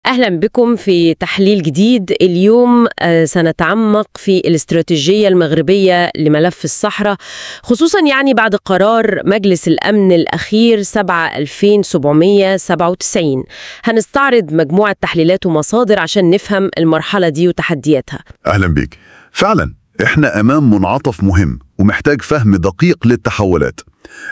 أهلا بكم في تحليل جديد. اليوم سنتعمق في الاستراتيجية المغربية لملف الصحراء، خصوصا بعد قرار مجلس الأمن الأخير 7/2797. هنستعرض مجموعة تحليلات ومصادر عشان نفهم المرحلة دي وتحدياتها. أهلا بك. فعلا إحنا أمام منعطف مهم ومحتاج فهم دقيق للتحولات.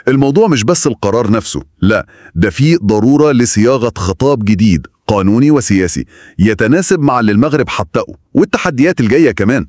الموضوع مش بس القرار نفسه، لا، ده فيه ضرورة لصياغة خطاب جديد قانوني وسياسي يتناسب مع اللي المغرب حققه والتحديات الجاية كمان.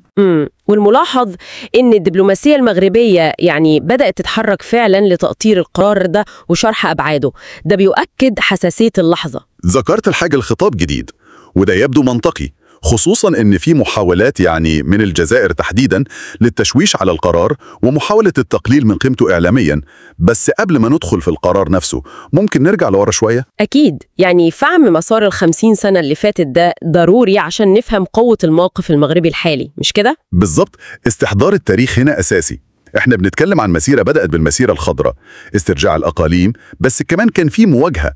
والملاحظ إن الدبلوماسية المغربية بدأت تتحرك فعلا لتأطير القرار ده وشرح أبعاده. ده بيؤكد حساسية اللحظة. ذكرت الحاجة الخطاب جديد، وده يبدو منطقي، خصوصا إن في محاولات من الجزائر تحديدا للتشويش على القرار ومحاولة التقليل من قيمته إعلاميا. بس قبل ما ندخل في القرار نفسه ممكن نرجع لورا شوية؟ أكيد، فهم مسار 50 سنة اللي فاتت ده ضروري عشان نفهم قوة الموقف المغربي الحالي، مش كده؟ بالظبط، استحضار التاريخ هنا أساسي. احنا بنتكلم عن مسيرة بدأت بالمسيرة الخضراء، استرجاع الأقاليم، بس كمان كان في مواجهة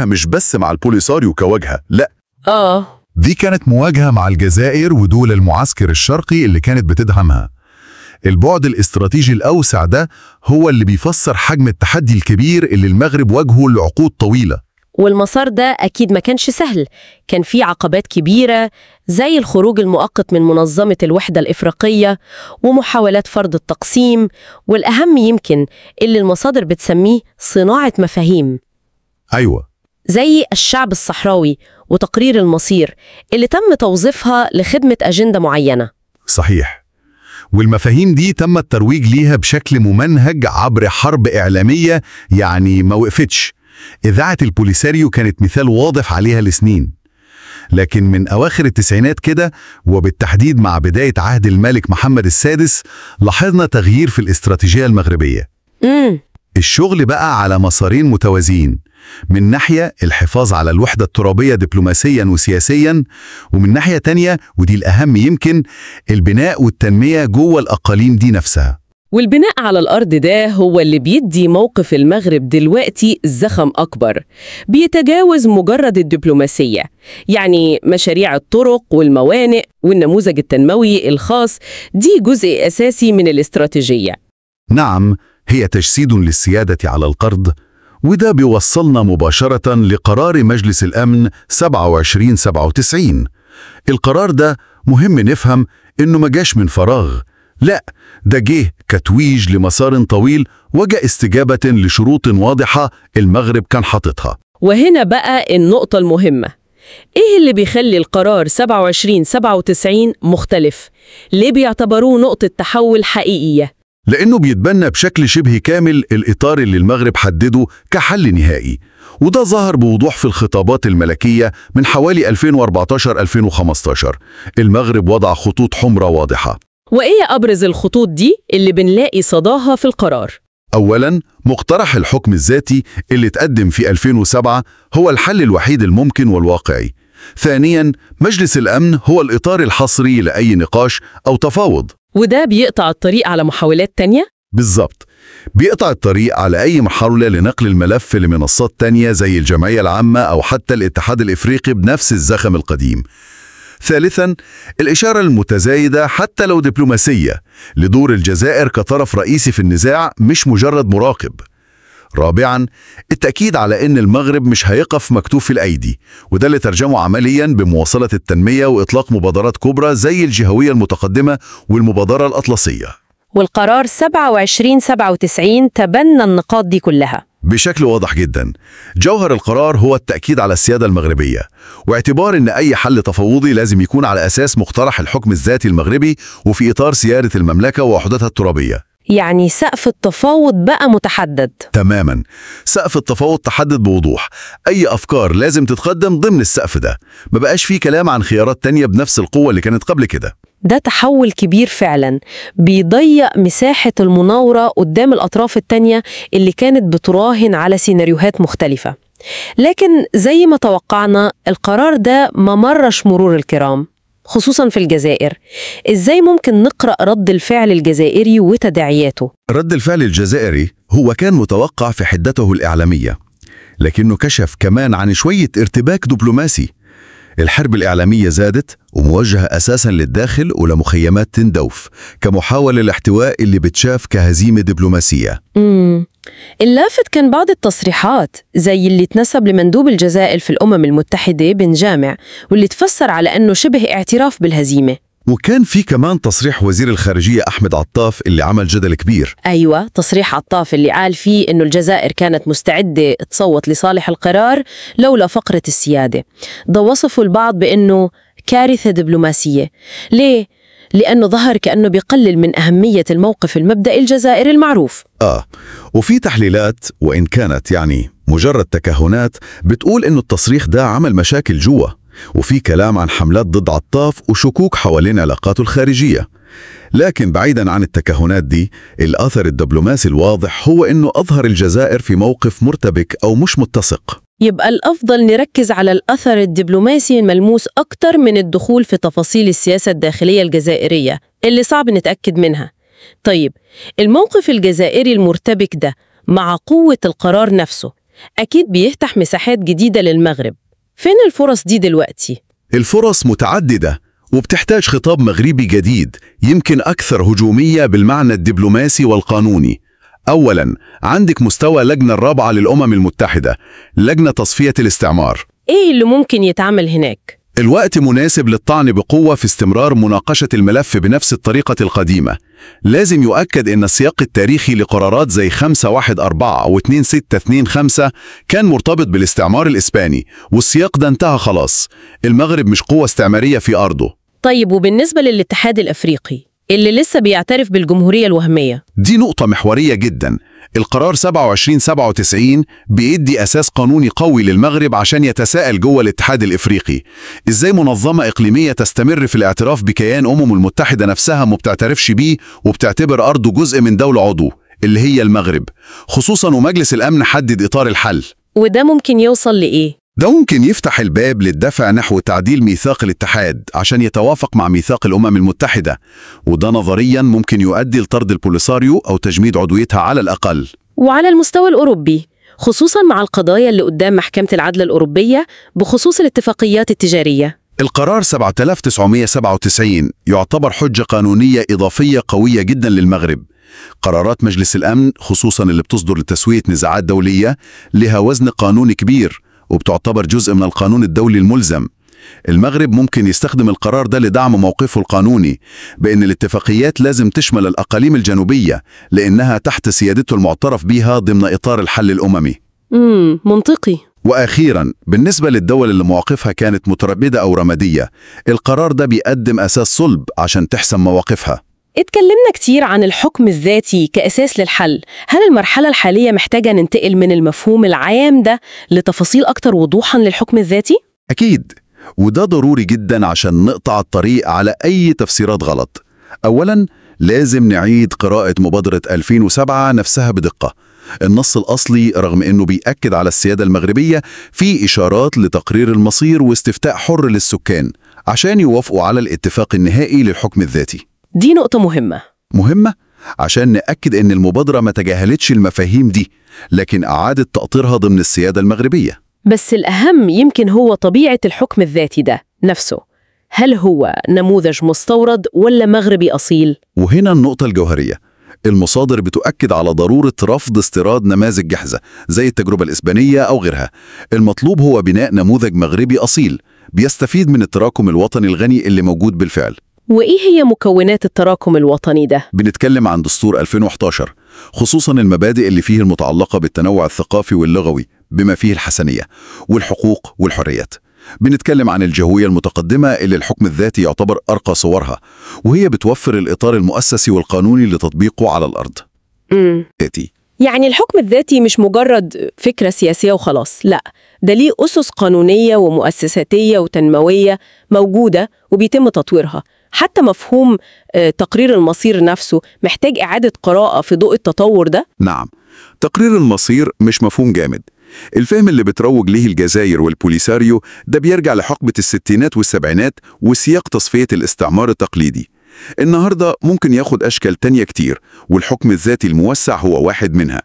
مش بس مع البوليساريو كواجهة، لا، دي كانت مواجهة مع الجزائر ودول المعسكر الشرقي اللي كانت بتدعمها. البعد الاستراتيجي الأوسع ده هو اللي بيفسر حجم التحدي الكبير اللي المغرب واجهه لعقود طويلة. والمسار ده أكيد ما كانش سهل، كان فيه عقبات كبيرة زي الخروج المؤقت من منظمة الوحدة الإفريقية ومحاولات فرض التقسيم، والأهم يمكن اللي المصادر بتسميه صناعة مفاهيم. أيوة، زي الشعب الصحراوي وتقرير المصير اللي تم توظيفها لخدمة أجندة معينة. صحيح، والمفاهيم دي تم الترويج ليها بشكل ممنهج عبر حرب إعلامية ما وقفتش. إذاعة البوليساريو كانت مثال واضح عليها لسنين، لكن من أواخر التسعينات كده وبالتحديد مع بداية عهد الملك محمد السادس لاحظنا تغيير في الاستراتيجية المغربية. الشغل بقى على مسارين متوازيين، من ناحية الحفاظ على الوحدة الترابية دبلوماسيا وسياسيا، ومن ناحية تانية ودي الأهم يمكن البناء والتنمية جوه الأقاليم دي نفسها. والبناء على الأرض ده هو اللي بيدي موقف المغرب دلوقتي زخم أكبر، بيتجاوز مجرد الدبلوماسية. مشاريع الطرق والموانئ والنموذج التنموي الخاص دي جزء أساسي من الاستراتيجية. نعم، هي تجسيد للسيادة على القرض، وده بيوصلنا مباشرة لقرار مجلس الأمن 2797. القرار ده مهم نفهم إنه ما جاش من فراغ، لا، ده جه كتويج لمسار طويل وجاء استجابة لشروط واضحة المغرب كان حاططها. وهنا بقى النقطة المهمة، إيه اللي بيخلي القرار 2797 مختلف؟ ليه بيعتبروه نقطة تحول حقيقية؟ لأنه بيتبنى بشكل شبه كامل الإطار اللي المغرب حدده كحل نهائي، وده ظهر بوضوح في الخطابات الملكية من حوالي 2014-2015. المغرب وضع خطوط حمراء واضحة. وإيه أبرز الخطوط دي اللي بنلاقي صداها في القرار؟ أولاً، مقترح الحكم الذاتي اللي تقدم في 2007 هو الحل الوحيد الممكن والواقعي. ثانياً، مجلس الأمن هو الإطار الحصري لأي نقاش أو تفاوض، وده بيقطع الطريق على محاولات تانية؟ بالضبط، بيقطع الطريق على أي محاولة لنقل الملف لمنصات تانية زي الجمعية العامة أو حتى الاتحاد الإفريقي بنفس الزخم القديم. ثالثاً، الإشارة المتزايدة حتى لو دبلوماسية لدور الجزائر كطرف رئيسي في النزاع مش مجرد مراقب. رابعاً، التأكيد على أن المغرب مش هيقف مكتوف الأيدي، وده اللي ترجمه عملياً بمواصلة التنمية وإطلاق مبادرات كبرى زي الجهوية المتقدمة والمبادرة الأطلسية. والقرار 2797 تبنى النقاط دي كلها بشكل واضح جدا. جوهر القرار هو التأكيد على السيادة المغربية، واعتبار أن أي حل تفاوضي لازم يكون على أساس مقترح الحكم الذاتي المغربي وفي إطار سيادة المملكة ووحدتها الترابية. سقف التفاوض بقى متحدد تماما، سقف التفاوض تحدد بوضوح. أي أفكار لازم تتقدم ضمن السقف ده، ما بقاش فيه كلام عن خيارات تانية بنفس القوة اللي كانت قبل كده. ده تحول كبير فعلا، بيضيق مساحة المناورة قدام الأطراف التانية اللي كانت بتراهن على سيناريوهات مختلفة. لكن زي ما توقعنا القرار ده ما مرش مرور الكرام، خصوصا في الجزائر. إزاي ممكن نقرأ رد الفعل الجزائري وتداعياته؟ رد الفعل الجزائري هو كان متوقع في حدته الإعلامية، لكنه كشف كمان عن شوية ارتباك دبلوماسي. الحرب الإعلامية زادت وموجهة أساساً للداخل ولمخيمات تندوف كمحاولة لاحتواء اللي بتشاف كهزيمة دبلوماسية. اللافت كان بعض التصريحات زي اللي تنسب لمندوب الجزائر في الأمم المتحدة بن جامع، واللي تفسر على أنه شبه اعتراف بالهزيمة. وكان في كمان تصريح وزير الخارجية أحمد عطاف اللي عمل جدل كبير. أيوة، تصريح عطاف اللي قال فيه أنه الجزائر كانت مستعدة تصوت لصالح القرار لولا فقرة السيادة. ده وصفه البعض بأنه كارثة دبلوماسية. ليه؟ لأنه ظهر كأنه بيقلل من أهمية الموقف المبدئي الجزائري المعروف. وفي تحليلات وإن كانت مجرد تكهنات بتقول إنه التصريح ده عمل مشاكل جوا، وفي كلام عن حملات ضد عطاف وشكوك حوالين علاقاته الخارجية. لكن بعيداً عن التكهنات دي، الأثر الدبلوماسي الواضح هو إنه أظهر الجزائر في موقف مرتبك أو مش متسق. يبقى الأفضل نركز على الأثر الدبلوماسي الملموس أكتر من الدخول في تفاصيل السياسة الداخلية الجزائرية اللي صعب نتأكد منها. طيب، الموقف الجزائري المرتبك ده مع قوة القرار نفسه أكيد بيفتح مساحات جديدة للمغرب. فين الفرص دي دلوقتي؟ الفرص متعددة وبتحتاج خطاب مغربي جديد يمكن أكثر هجومية بالمعنى الدبلوماسي والقانوني. أولاً، عندك مستوى لجنة الرابعة للأمم المتحدة، لجنة تصفية الاستعمار. إيه اللي ممكن يتعمل هناك؟ الوقت مناسب للطعن بقوة في استمرار مناقشة الملف بنفس الطريقة القديمة. لازم يؤكد أن السياق التاريخي لقرارات زي 514 أو 2625 كان مرتبط بالاستعمار الإسباني، والسياق ده انتهى خلاص. المغرب مش قوة استعمارية في أرضه. طيب، وبالنسبة للاتحاد الأفريقي اللي لسه بيعترف بالجمهورية الوهمية؟ دي نقطة محورية جدا. القرار 2797 بيدي أساس قانوني قوي للمغرب عشان يتساءل جوه الاتحاد الإفريقي. إزاي منظمة إقليمية تستمر في الاعتراف بكيان المتحدة نفسها ما بتعترفش بيه وبتعتبر أرضه جزء من دولة عضو اللي هي المغرب، خصوصا ومجلس الأمن حدد إطار الحل. وده ممكن يوصل لإيه؟ ده ممكن يفتح الباب للدفع نحو تعديل ميثاق الاتحاد عشان يتوافق مع ميثاق الأمم المتحدة، وده نظرياً ممكن يؤدي لطرد البوليساريو أو تجميد عضويتها على الأقل. وعلى المستوى الأوروبي، خصوصاً مع القضايا اللي قدام محكمة العدل الأوروبية بخصوص الاتفاقيات التجارية. القرار 7997 يعتبر حجة قانونية إضافية قوية جداً للمغرب. قرارات مجلس الأمن خصوصاً اللي بتصدر لتسوية نزاعات دولية لها وزن قانوني كبير وبتعتبر جزء من القانون الدولي الملزم. المغرب ممكن يستخدم القرار ده لدعم موقفه القانوني بأن الاتفاقيات لازم تشمل الأقاليم الجنوبية لأنها تحت سيادته المعترف بها ضمن إطار الحل الأممي. منطقي. وأخيراً، بالنسبة للدول اللي مواقفها كانت مترددة أو رمادية، القرار ده بيقدم أساس صلب عشان تحسم مواقفها. اتكلمنا كتير عن الحكم الذاتي كأساس للحل. هل المرحلة الحالية محتاجة ننتقل من المفهوم العام ده لتفاصيل أكتر وضوحاً للحكم الذاتي؟ أكيد، وده ضروري جداً عشان نقطع الطريق على أي تفسيرات غلط. أولاً، لازم نعيد قراءة مبادرة 2007 نفسها بدقة. النص الأصلي رغم أنه بيأكد على السيادة المغربية في إشارات لتقرير المصير واستفتاء حر للسكان عشان يوافقوا على الاتفاق النهائي للحكم الذاتي. دي نقطة مهمة عشان نأكد أن المبادرة ما تجاهلتش المفاهيم دي، لكن أعادت تأطيرها ضمن السيادة المغربية. بس الأهم يمكن هو طبيعة الحكم الذاتي ده نفسه. هل هو نموذج مستورد ولا مغربي أصيل؟ وهنا النقطة الجوهرية. المصادر بتؤكد على ضرورة رفض استيراد نماذج جاهزة زي التجربة الإسبانية أو غيرها. المطلوب هو بناء نموذج مغربي أصيل بيستفيد من التراكم الوطني الغني اللي موجود بالفعل. وإيه هي مكونات التراكم الوطني ده؟ بنتكلم عن دستور 2011، خصوصاً المبادئ اللي فيه المتعلقة بالتنوع الثقافي واللغوي بما فيه الحسنية والحقوق والحريات. بنتكلم عن الجهوية المتقدمة اللي الحكم الذاتي يعتبر أرقى صورها، وهي بتوفر الإطار المؤسسي والقانوني لتطبيقه على الأرض. يعني الحكم الذاتي مش مجرد فكرة سياسية وخلاص، لا، ده ليه أسس قانونية ومؤسساتية وتنموية موجودة وبيتم تطويرها. حتى مفهوم تقرير المصير نفسه محتاج إعادة قراءة في ضوء التطور ده. نعم، تقرير المصير مش مفهوم جامد. الفهم اللي بتروج ليه الجزائر والبوليساريو ده بيرجع لحقبة الستينات والسبعينات وسياق تصفية الاستعمار التقليدي. النهاردة ممكن ياخد أشكال تانية كتير، والحكم الذاتي الموسع هو واحد منها.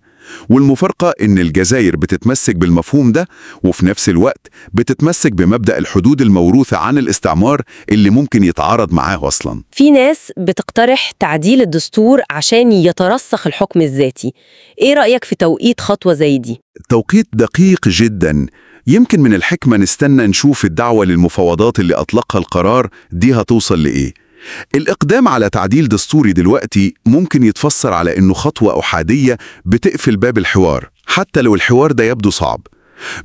والمفارقة إن الجزائر بتتمسك بالمفهوم ده، وفي نفس الوقت بتتمسك بمبدأ الحدود الموروثة عن الاستعمار اللي ممكن يتعارض معاه أصلاً. في ناس بتقترح تعديل الدستور عشان يترسخ الحكم الذاتي. إيه رأيك في توقيت خطوة زي دي؟ توقيت دقيق جداً. يمكن من الحكمة نستنى نشوف الدعوة للمفاوضات اللي أطلقها القرار دي هتوصل لإيه. الإقدام على تعديل دستوري دلوقتي ممكن يتفسر على إنه خطوة أحادية بتقفل باب الحوار، حتى لو الحوار ده يبدو صعب.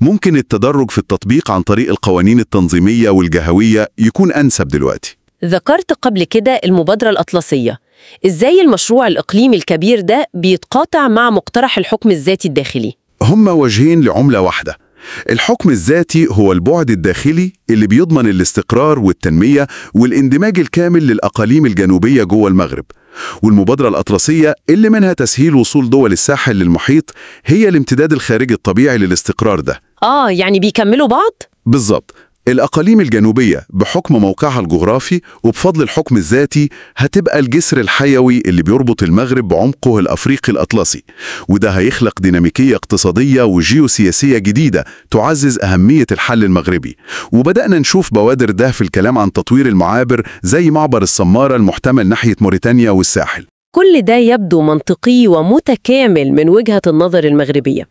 ممكن التدرج في التطبيق عن طريق القوانين التنظيمية والجهوية يكون أنسب دلوقتي. ذكرت قبل كده المبادرة الأطلسية. إزاي المشروع الإقليمي الكبير ده بيتقاطع مع مقترح الحكم الذاتي الداخلي؟ هما وجهين لعملة واحدة. الحكم الذاتي هو البعد الداخلي اللي بيضمن الاستقرار والتنمية والاندماج الكامل للأقاليم الجنوبية جوه المغرب، والمبادرة الأطلسية اللي منها تسهيل وصول دول الساحل للمحيط هي الامتداد الخارجي الطبيعي للاستقرار ده. يعني بيكملوا بعض؟ بالظبط. الأقاليم الجنوبية بحكم موقعها الجغرافي وبفضل الحكم الذاتي هتبقى الجسر الحيوي اللي بيربط المغرب بعمقه الأفريقي الأطلسي، وده هيخلق ديناميكية اقتصادية وجيوسياسية جديدة تعزز أهمية الحل المغربي. وبدأنا نشوف بوادر ده في الكلام عن تطوير المعابر زي معبر السمارة المحتمل ناحية موريتانيا والساحل. كل ده يبدو منطقي ومتكامل من وجهة النظر المغربية،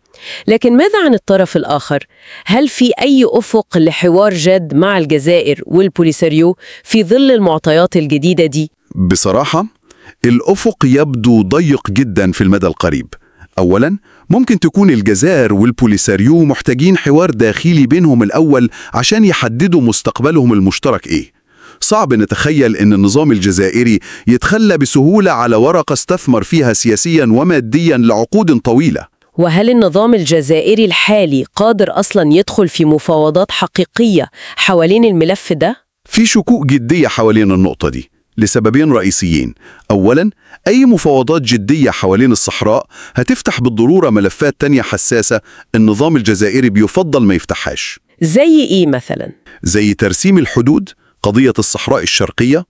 لكن ماذا عن الطرف الآخر؟ هل في أي أفق لحوار جاد مع الجزائر والبوليساريو في ظل المعطيات الجديدة دي؟ بصراحة الأفق يبدو ضيق جدا في المدى القريب. أولاً ممكن تكون الجزائر والبوليساريو محتاجين حوار داخلي بينهم الأول عشان يحددوا مستقبلهم المشترك إيه. صعب نتخيل أن النظام الجزائري يتخلى بسهولة على ورقة استثمر فيها سياسياً ومادياً لعقود طويلة. وهل النظام الجزائري الحالي قادر أصلاً يدخل في مفاوضات حقيقية حوالين الملف ده؟ في شكوك جدية حوالين النقطة دي لسببين رئيسيين. أولاً أي مفاوضات جدية حوالين الصحراء هتفتح بالضرورة ملفات تانية حساسة النظام الجزائري بيفضل ما يفتحهاش. زي إيه مثلاً؟ زي ترسيم الحدود، قضية الصحراء الشرقية،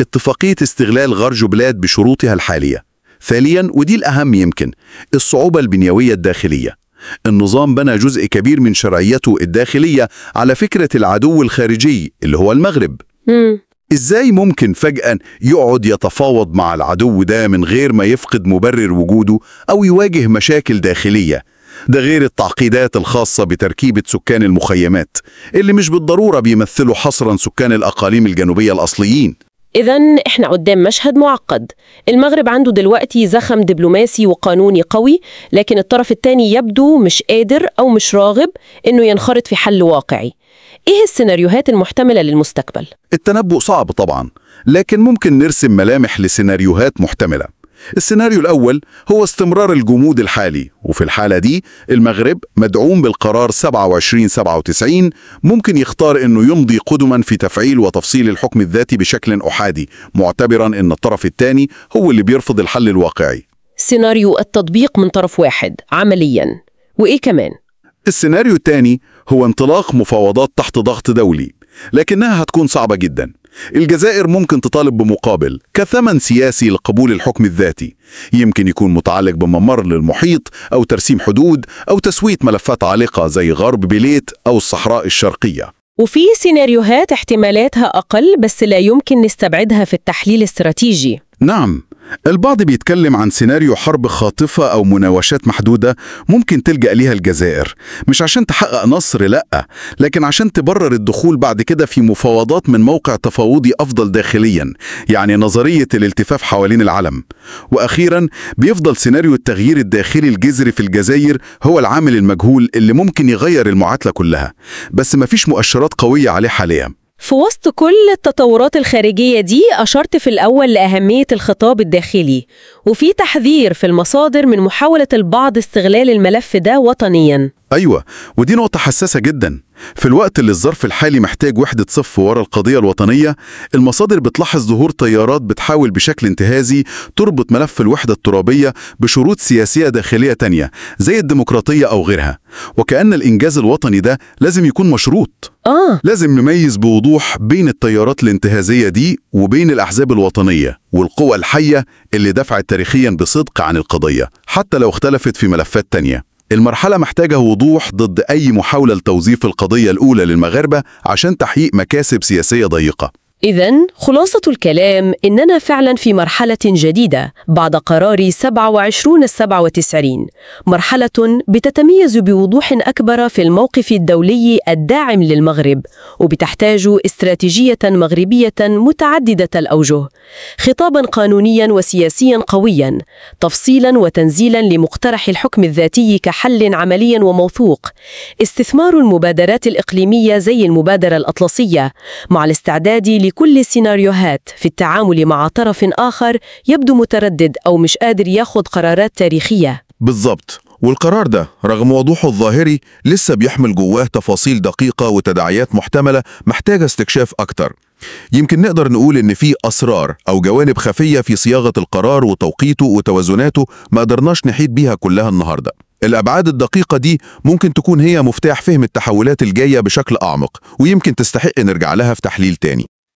اتفاقية استغلال غرج بلاد بشروطها الحالية. ثانياً ودي الأهم يمكن، الصعوبة البنيوية الداخلية. النظام بنى جزء كبير من شرعيته الداخلية على فكرة العدو الخارجي اللي هو المغرب. إزاي ممكن فجأة يقعد يتفاوض مع العدو ده من غير ما يفقد مبرر وجوده أو يواجه مشاكل داخلية؟ ده غير التعقيدات الخاصة بتركيبة سكان المخيمات اللي مش بالضرورة بيمثلوا حصراً سكان الأقاليم الجنوبية الأصليين. إذن إحنا قدام مشهد معقد. المغرب عنده دلوقتي زخم دبلوماسي وقانوني قوي، لكن الطرف الثاني يبدو مش قادر أو مش راغب إنه ينخرط في حل واقعي. إيه السيناريوهات المحتملة للمستقبل؟ التنبؤ صعب طبعاً، لكن ممكن نرسم ملامح لسيناريوهات محتملة. السيناريو الأول هو استمرار الجمود الحالي، وفي الحالة دي المغرب مدعوم بالقرار 2797 ممكن يختار أنه يمضي قدما في تفعيل وتفصيل الحكم الذاتي بشكل أحادي، معتبرا أن الطرف الثاني هو اللي بيرفض الحل الواقعي. سيناريو التطبيق من طرف واحد عمليا. وإيه كمان؟ السيناريو الثاني هو انطلاق مفاوضات تحت ضغط دولي، لكنها هتكون صعبة جدا. الجزائر ممكن تطالب بمقابل كثمن سياسي لقبول الحكم الذاتي، يمكن يكون متعلق بممر للمحيط أو ترسيم حدود أو تسوية ملفات عالقة زي غرب بليت أو الصحراء الشرقية. وفي سيناريوهات احتمالاتها أقل بس لا يمكن نستبعدها في التحليل الاستراتيجي. نعم، البعض بيتكلم عن سيناريو حرب خاطفة أو مناوشات محدودة ممكن تلجأ ليها الجزائر، مش عشان تحقق نصر لأ، لكن عشان تبرر الدخول بعد كده في مفاوضات من موقع تفاوضي أفضل داخلياً، يعني نظرية الالتفاف حوالين العلم. وأخيراً بيفضل سيناريو التغيير الداخلي الجذري في الجزائر هو العامل المجهول اللي ممكن يغير المعادلة كلها، بس مفيش مؤشرات قوية عليه حالياً. في وسط كل التطورات الخارجية دي أشرت في الأول لأهمية الخطاب الداخلي، وفي تحذير في المصادر من محاولة البعض استغلال الملف ده وطنياً. أيوة، ودي نقطة حساسة جداً. في الوقت اللي الظرف الحالي محتاج وحدة صف ورا القضية الوطنية، المصادر بتلاحظ ظهور تيارات بتحاول بشكل انتهازي تربط ملف الوحدة الترابية بشروط سياسية داخلية تانية زي الديمقراطية أو غيرها، وكأن الإنجاز الوطني ده لازم يكون مشروط. لازم نميز بوضوح بين التيارات الانتهازية دي وبين الأحزاب الوطنية والقوى الحية اللي دفعت تاريخيا بصدق عن القضية حتى لو اختلفت في ملفات تانية. المرحلة محتاجة وضوح ضد أي محاولة لتوظيف القضية الأولى للمغاربة عشان تحقيق مكاسب سياسية ضيقة. إذن خلاصة الكلام إننا فعلا في مرحلة جديدة بعد قرار 27/97، مرحلة بتتميز بوضوح أكبر في الموقف الدولي الداعم للمغرب، وبتحتاج استراتيجية مغربية متعددة الأوجه، خطابا قانونيا وسياسيا قويا، تفصيلا وتنزيلا لمقترح الحكم الذاتي كحل عملي وموثوق، استثمار المبادرات الإقليمية زي المبادرة الأطلسية، مع الاستعداد لكل السيناريوهات في التعامل مع طرف آخر يبدو متردد أو مش قادر ياخد قرارات تاريخية. بالضبط، والقرار ده رغم وضوحه الظاهري لسه بيحمل جواه تفاصيل دقيقة وتداعيات محتملة محتاجة استكشاف أكتر. يمكن نقدر نقول إن في أسرار أو جوانب خفية في صياغة القرار وتوقيته وتوازناته ما قدرناش نحيط بيها كلها النهاردة. الأبعاد الدقيقة دي ممكن تكون هي مفتاح فهم التحولات الجاية بشكل أعمق، ويمكن تستحق نرجع لها في تحليل تاني.